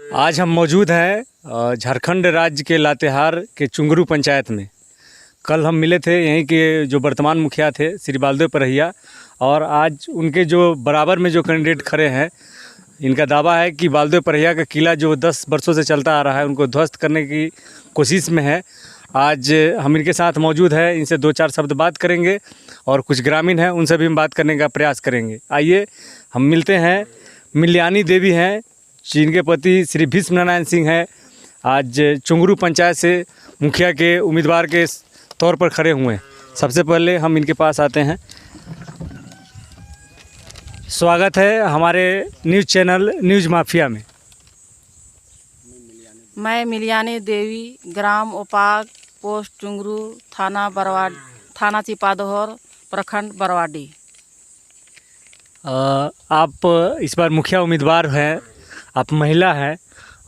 आज हम मौजूद हैं झारखंड राज्य के लातेहार के चुंगरू पंचायत में। कल हम मिले थे यहीं के जो वर्तमान मुखिया थे श्री बालदेव परहिया, और आज उनके जो बराबर में जो कैंडिडेट खड़े हैं, इनका दावा है कि बालदेव परहिया का किला जो 10 वर्षों से चलता आ रहा है उनको ध्वस्त करने की कोशिश में है। आज हम इनके साथ मौजूद हैं, इनसे 2-4 शब्द बात करेंगे और कुछ ग्रामीण हैं उनसे भी हम बात करने का प्रयास करेंगे। आइए हम मिलते हैं। मिल्यानी देवी हैं जिनके पति श्री भीष्म नारायण सिंह हैं, आज चुंगरू पंचायत से मुखिया के उम्मीदवार के तौर पर खड़े हुए हैं। सबसे पहले हम इनके पास आते हैं। स्वागत है हमारे न्यूज़ चैनल न्यूज़ माफिया में। मैं मिल्यानी देवी, ग्राम ओपाग, पोस्ट चुंगरू, थाना बरवाडी, थाना चिपादोहर, प्रखंड बरवाडी। आप इस बार मुखिया उम्मीदवार हैं, आप महिला हैं,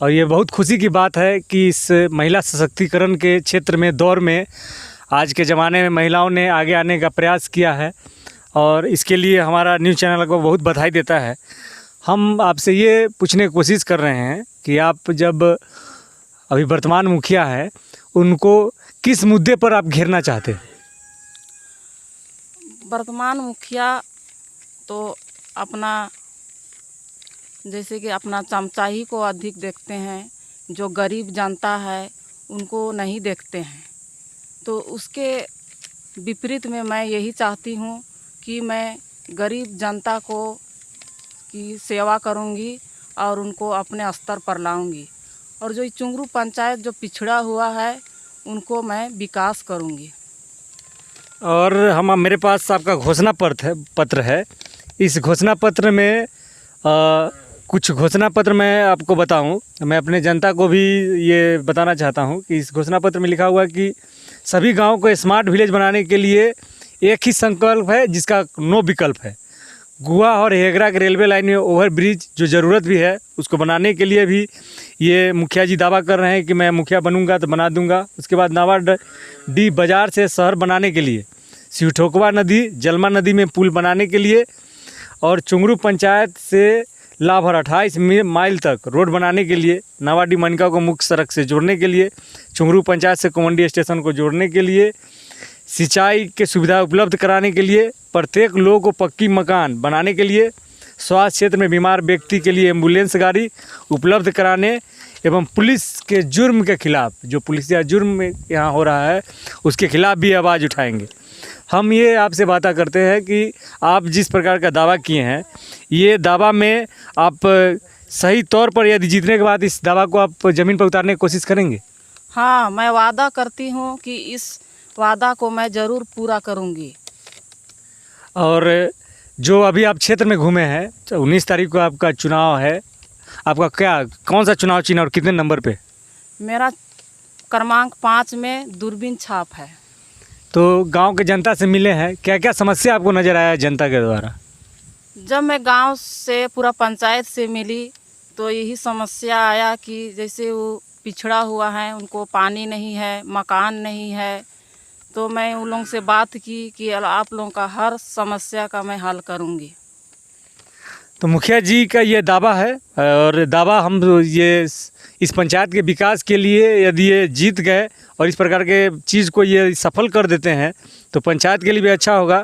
और ये बहुत खुशी की बात है कि इस महिला सशक्तिकरण के क्षेत्र में दौर में आज के ज़माने में महिलाओं ने आगे आने का प्रयास किया है, और इसके लिए हमारा न्यूज़ चैनल को बहुत बधाई देता है। हम आपसे ये पूछने की कोशिश कर रहे हैं कि आप जब अभी वर्तमान मुखिया हैं, उनको किस मुद्दे पर आप घेरना चाहते हैं? वर्तमान मुखिया तो अपना जैसे कि अपना चमचाही को अधिक देखते हैं, जो गरीब जनता है उनको नहीं देखते हैं। तो उसके विपरीत में मैं यही चाहती हूँ कि मैं गरीब जनता को की सेवा करूँगी और उनको अपने स्तर पर लाऊंगी, और जो चुंगरू पंचायत जो पिछड़ा हुआ है उनको मैं विकास करूँगी। और मेरे पास आपका घोषणा पत्र है। इस घोषणा पत्र में कुछ घोषणा पत्र मैं आपको बताऊं, मैं अपने जनता को भी ये बताना चाहता हूं कि इस घोषणा पत्र में लिखा हुआ है कि सभी गांवों को स्मार्ट विलेज बनाने के लिए एक ही संकल्प है जिसका नो विकल्प है। गुआ और हेगरा के रेलवे लाइन में ओवर ब्रिज जो ज़रूरत भी है उसको बनाने के लिए भी ये मुखिया जी दावा कर रहे हैं कि मैं मुखिया बनूंगा तो बना दूंगा। उसके बाद नावाडी बाज़ार से शहर बनाने के लिए, सिवठोकवा नदी, जलमा नदी में पुल बनाने के लिए, और चुंगरू पंचायत से लाभर 28 माइल तक रोड बनाने के लिए, नावाडी मनका को मुख्य सड़क से जोड़ने के लिए, चुंगरू पंचायत से कोमंडी स्टेशन को जोड़ने के लिए, सिंचाई के सुविधा उपलब्ध कराने के लिए, प्रत्येक लोगों को पक्की मकान बनाने के लिए, स्वास्थ्य क्षेत्र में बीमार व्यक्ति के लिए एम्बुलेंस गाड़ी उपलब्ध कराने, एवं पुलिस के जुर्म के खिलाफ, जो पुलिस या जुर्म यहाँ हो रहा है उसके खिलाफ भी आवाज़ उठाएंगे। हम ये आपसे बात करते हैं कि आप जिस प्रकार का दावा किए हैं, ये दावा में आप सही तौर पर यदि जीतने के बाद इस दावा को आप ज़मीन पर उतारने की कोशिश करेंगे? हाँ, मैं वादा करती हूँ कि इस वादा को मैं ज़रूर पूरा करूँगी। और जो अभी आप क्षेत्र में घूमे हैं, 19 तारीख को आपका चुनाव है, आपका कौन सा चुनाव चिन्ह और कितने नंबर पे? मेरा क्रमांक 5 में दूरबीन छाप है। तो गांव के जनता से मिले हैं, क्या क्या समस्या आपको नज़र आया जनता के द्वारा? जब मैं गांव से पूरा पंचायत से मिली तो यही समस्या आया कि जैसे वो पिछड़ा हुआ है, उनको पानी नहीं है, मकान नहीं है। तो मैं उन लोगों से बात की कि आप लोगों का हर समस्या का मैं हल करूंगी। तो मुखिया जी का ये दावा है, और दावा हम ये इस पंचायत के विकास के लिए यदि ये जीत गए और इस प्रकार के चीज़ को ये सफल कर देते हैं तो पंचायत के लिए भी अच्छा होगा।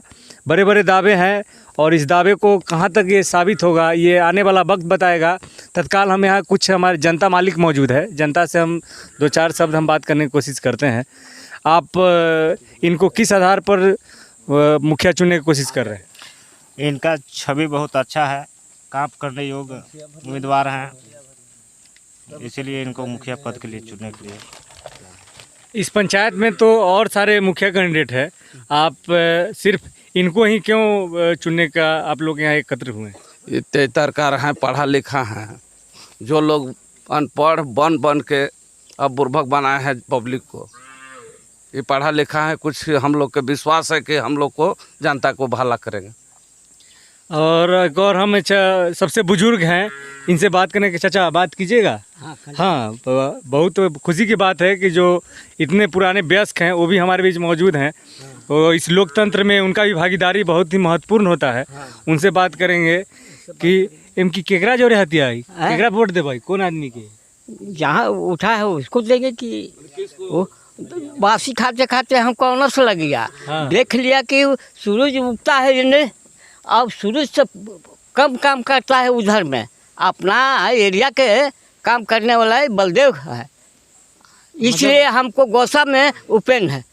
बड़े बड़े दावे हैं, और इस दावे को कहाँ तक ये साबित होगा ये आने वाला वक्त बताएगा। तत्काल हम यहाँ कुछ हमारे जनता मालिक मौजूद है, जनता से हम 2-4 शब्द हम बात करने की कोशिश करते हैं। आप इनको किस आधार पर मुखिया चुनने की कोशिश कर रहे हैं? इनका छवि बहुत अच्छा है, काम करने योग्य उम्मीदवार हैं, इसीलिए इनको मुखिया पद के लिए चुनने के लिए। इस पंचायत में तो और सारे मुखिया कैंडिडेट हैं, आप सिर्फ इनको ही क्यों चुनने का आप लोग यहाँ एकत्र हुए हैं? ये तेतरकार हैं, पढ़ा लिखा हैं, जो लोग अनपढ़ बन के अब बुर्बक बनाए हैं पब्लिक को, ये पढ़ा लिखा है। कुछ हम लोग के विश्वास है कि हम लोग को जनता को भला करेंगे। और एक और हम सबसे बुजुर्ग हैं, इनसे बात करने के, चाचा बात कीजिएगा। हाँ, बहुत खुशी की बात है कि जो इतने पुराने वयस्क हैं वो भी हमारे बीच मौजूद हैं, और इस लोकतंत्र में उनका भी भागीदारी बहुत ही महत्वपूर्ण होता है। उनसे बात करेंगे कि इनकी केकरा जो रहती है, केकरा वोट दे भाई, कौन आदमी के? जहाँ उठा है उसको देंगे कि वो बासी खाते खाते हमको अनस लग गया। हाँ। देख लिया कि सूरज उगता है इन्हें, अब सूरज से कम काम करता है उधर में, अपना एरिया के काम करने वाला है बलदेव है, इसलिए हमको गौसा में उपेन है।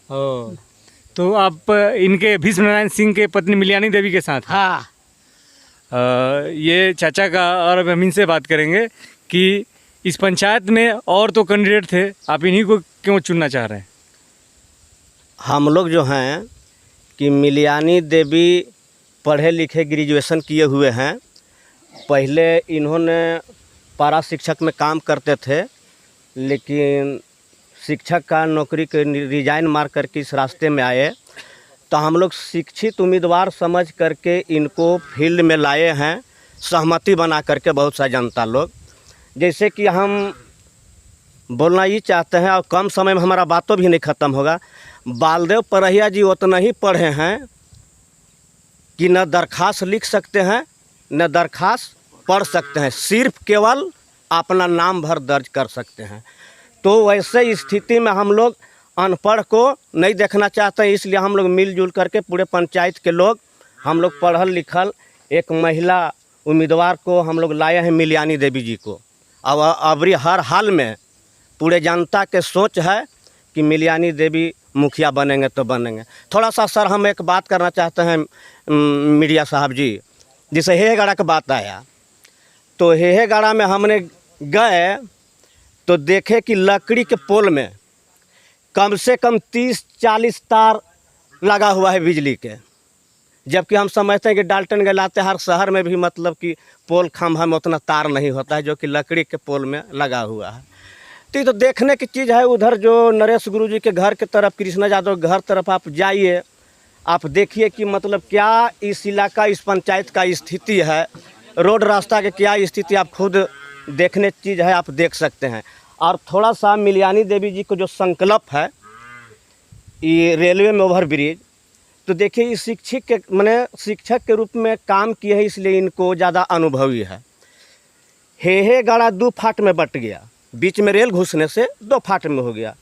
ओ, तो आप इनके भीष्म नारायण सिंह के पत्नी मिलियानी देवी के साथ हैं। हाँ, ये चाचा का, और अब हम इनसे बात करेंगे कि इस पंचायत में और तो कैंडिडेट थे, आप इन्हीं को क्यों चुनना चाह रहे हैं? हम लोग जो हैं कि मिलियानी देवी पढ़े लिखे ग्रेजुएशन किए हुए हैं। पहले इन्होंने पारा शिक्षक में काम करते थे, लेकिन शिक्षक का नौकरी के रिजाइन मार करके इस रास्ते में आए, तो हम लोग शिक्षित उम्मीदवार समझ करके इनको फील्ड में लाए हैं, सहमति बना करके बहुत सा जनता लोग। जैसे कि हम बोलना ये चाहते हैं, और कम समय में हमारा बातों भी नहीं ख़त्म होगा। बालदेव परहिया जी उतना ही पढ़े हैं कि न दरख्वास्त लिख सकते हैं न दरख्वास्त पढ़ सकते हैं, सिर्फ केवल अपना नाम भर दर्ज कर सकते हैं। तो वैसे स्थिति में हम लोग अनपढ़ को नहीं देखना चाहते हैं, इसलिए हम लोग मिलजुल करके पूरे पंचायत के लोग, हम लोग पढ़ल लिखल एक महिला उम्मीदवार को हम लोग लाए हैं, मिलियानी देवी जी को। अब अबरी हर हाल में पूरे जनता के सोच है कि मिलियानी देवी मुखिया बनेंगे तो बनेंगे। थोड़ा सा सर हम एक बात करना चाहते हैं मीडिया साहब जी, जैसे हेहगढ़ा का बात आया, तो हेहगढ़ा में हमने गए तो देखे कि लकड़ी के पोल में कम से कम 30-40 तार लगा हुआ है बिजली के, जबकि हम समझते हैं कि डाल्टनगंज लाते हर शहर में भी मतलब कि पोल खंभा में उतना तार नहीं होता है, जो कि लकड़ी के पोल में लगा हुआ है। तो ये तो देखने की चीज़ है। उधर जो नरेश गुरुजी के घर के तरफ, कृष्णा यादव के घर तरफ आप जाइए, आप देखिए कि मतलब क्या इस इलाका, इस पंचायत का स्थिति है, रोड रास्ता के क्या स्थिति, आप खुद देखने की चीज़ है, आप देख सकते हैं। और थोड़ा सा मिलियानी देवी जी को जो संकल्प है ये रेलवे में ओवर ब्रिज, तो देखिए इस शिक्षक के रूप में काम किए हैं, इसलिए इनको ज़्यादा अनुभवी है। हेहगढ़ा 2 फाट में बट गया, बीच में रेल घुसने से 2 फाट में हो गया,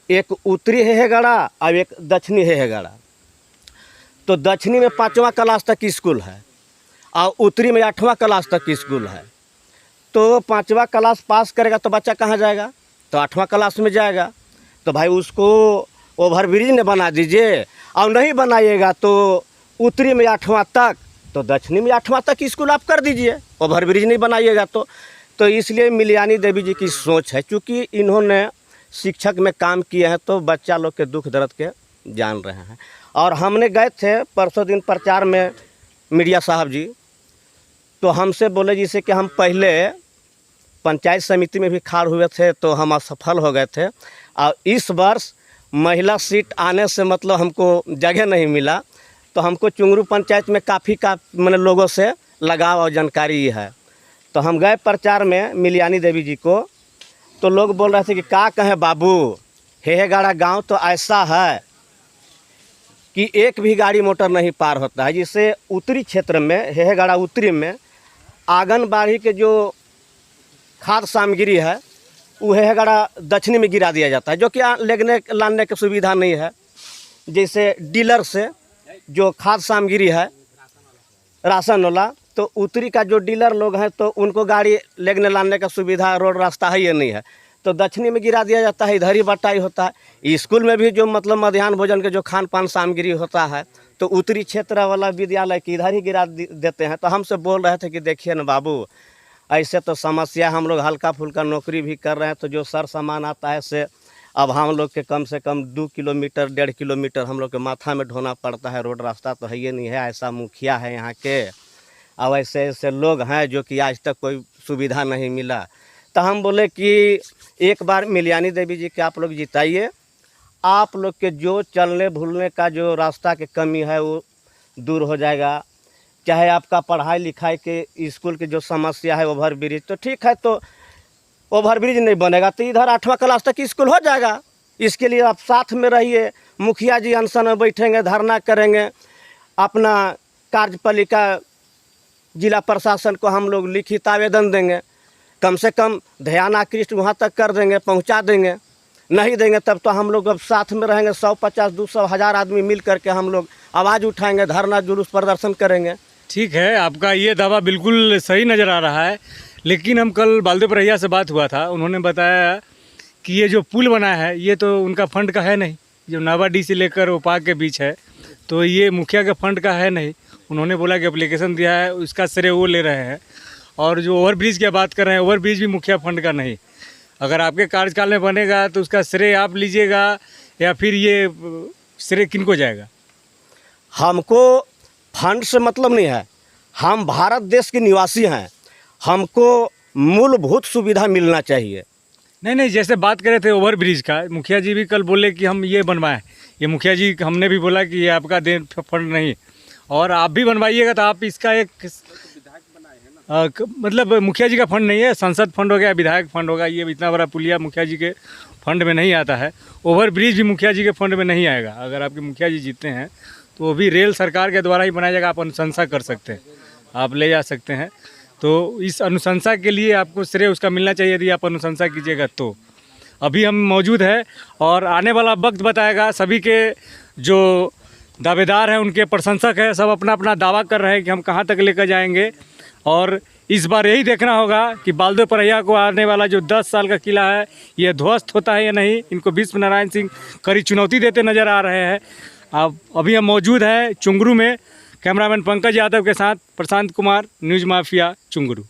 एक उत्तरी हेहगढ़ा और एक दक्षिणी हेहगढ़ा। तो दक्षिणी में 5वां क्लास तक स्कूल है और उत्तरी में 8वां क्लास तक स्कूल है। तो 5वां क्लास पास करेगा तो बच्चा कहाँ जाएगा, तो 8वां क्लास में जाएगा। तो भाई उसको ओवर ब्रिज ने बना दीजिए, और नहीं बनाइएगा तो उत्तरी में 8वां तक, तो दक्षिणी में 8वां तक स्कूल आप कर दीजिए, ओवर ब्रिज नहीं बनाइएगा तो इसलिए मिलियानी देवी जी की सोच है, क्योंकि इन्होंने शिक्षक में काम किए हैं तो बच्चा लोग के दुख दर्द के जान रहे हैं। और हमने गए थे परसों दिन प्रचार में मीडिया साहब जी, तो हमसे बोले जैसे कि हम पहले पंचायत समिति में भी खाड़ हुए थे तो हम असफल हो गए थे, और इस वर्ष महिला सीट आने से मतलब हमको जगह नहीं मिला, तो हमको चुंगरू पंचायत में काफ़ी लोगों से लगाव और जानकारी है। तो हम गए प्रचार में मिलियानी देवी जी को, तो लोग बोल रहे थे कि क्या कहें बाबू, हेहगढ़ा गांव तो ऐसा है कि एक भी गाड़ी मोटर नहीं पार होता है। जिससे उत्तरी क्षेत्र में, हेहगढ़ा उत्तरी में आंगनबाड़ी के जो खाद्य सामग्री है वो हेहगढ़ा दक्षिणी में गिरा दिया जाता है, जो कि लेने लाने की सुविधा नहीं है। जैसे डीलर से जो खाद्य सामग्री है राशन वाला, तो उत्तरी का जो डीलर लोग हैं तो उनको गाड़ी लेने लाने का सुविधा, रोड रास्ता है ये नहीं है, तो दक्षिणी में गिरा दिया जाता है, इधर ही बटाई होता है। स्कूल में भी जो मतलब मध्याह्न भोजन के जो खान पान सामग्री होता है तो उत्तरी क्षेत्र वाला विद्यालय की इधर ही गिरा देते हैं। तो हमसे बोल रहे थे कि देखिए ना बाबू, ऐसे तो समस्या, हम लोग हल्का फुल्का नौकरी भी कर रहे हैं, तो जो सर सामान आता है से अब हम लोग के कम से कम 2 किलोमीटर 1.5 किलोमीटर हम लोग के माथा में ढोना पड़ता है, रोड रास्ता तो है ये नहीं है। ऐसा मुखिया है यहाँ के, अब ऐसे ऐसे लोग हैं जो कि आज तक कोई सुविधा नहीं मिला। तो हम बोले कि एक बार मिलियानी देवी जी के आप लोग जिताइए, आप लोग के जो चलने भूलने का जो रास्ता की कमी है वो दूर हो जाएगा। चाहे आपका पढ़ाई लिखाई के स्कूल की जो समस्या है ओवर ब्रिज, तो ठीक है, तो ओवर ब्रिज नहीं बनेगा तो इधर 8वां क्लास तक स्कूल हो जाएगा। इसके लिए आप साथ में रहिए, मुखिया जी अनशन में बैठेंगे, धरना करेंगे, अपना कार्यपालिका जिला प्रशासन को हम लोग लिखित आवेदन देंगे कम से कम ध्यान आकृष्ट वहाँ तक कर देंगे, पहुँचा देंगे। नहीं देंगे तब तो हम लोग अब साथ में रहेंगे, 100, 50, 200, 1000 आदमी मिल करके हम लोग आवाज़ उठाएंगे, धरना जुलूस प्रदर्शन करेंगे। ठीक है, आपका ये दावा बिल्कुल सही नज़र आ रहा है, लेकिन हम कल बालदेव परैया से बात हुआ था, उन्होंने बताया कि ये जो पुल बना है ये तो उनका फंड का है नहीं, जो नावाडी से लेकर ओपाक के बीच है, तो ये मुखिया के फंड का है नहीं। उन्होंने बोला कि एप्लीकेशन दिया है, उसका श्रेय वो ले रहे हैं। और जो ओवरब्रिज की बात कर रहे हैं, ओवरब्रिज भी मुखिया फंड का नहीं। अगर आपके कार्यकाल में बनेगा तो उसका श्रेय आप लीजिएगा या फिर ये श्रेय किनको जाएगा? हमको फंड से मतलब नहीं है, हम भारत देश के निवासी हैं, हमको मूलभूत सुविधा मिलना चाहिए। नहीं, जैसे बात कर रहे थे ओवरब्रिज का, मुखिया जी भी कल बोले कि हम ये बनवाएं। ये मुखिया जी हमने भी बोला कि ये आपका दे फंड नहीं, और आप भी बनवाइएगा तो आप इसका एक मतलब मुखिया जी का फंड नहीं है, संसद फंड हो गया, विधायक फंड होगा। ये इतना बड़ा पुलिया मुखिया जी के फंड में नहीं आता है। ओवरब्रिज भी मुखिया जी के फंड में नहीं आएगा। अगर आपके मुखिया जी जीतते हैं तो वो भी रेल सरकार के द्वारा ही बनाया जाएगा। आप अनुशंसा कर सकते हैं, आप ले जा सकते हैं। तो इस अनुशंसा के लिए आपको श्रेय उसका मिलना चाहिए यदि आप अनुशंसा कीजिएगा तो। अभी हम मौजूद है और आने वाला वक्त बताएगा। सभी के जो दावेदार हैं, उनके प्रशंसक हैं, सब अपना अपना दावा कर रहे हैं कि हम कहाँ तक लेकर जाएंगे। और इस बार यही देखना होगा कि बालदेव परैया को आने वाला जो 10 साल का किला है ये ध्वस्त होता है या नहीं। इनको विश्व नारायण सिंह कड़ी चुनौती देते नज़र आ रहे हैं। अब अभी हम मौजूद हैं चुंगरू में। कैमरामैन पंकज यादव के साथ प्रशांत कुमार, न्यूज़ माफिया, चुंगरू।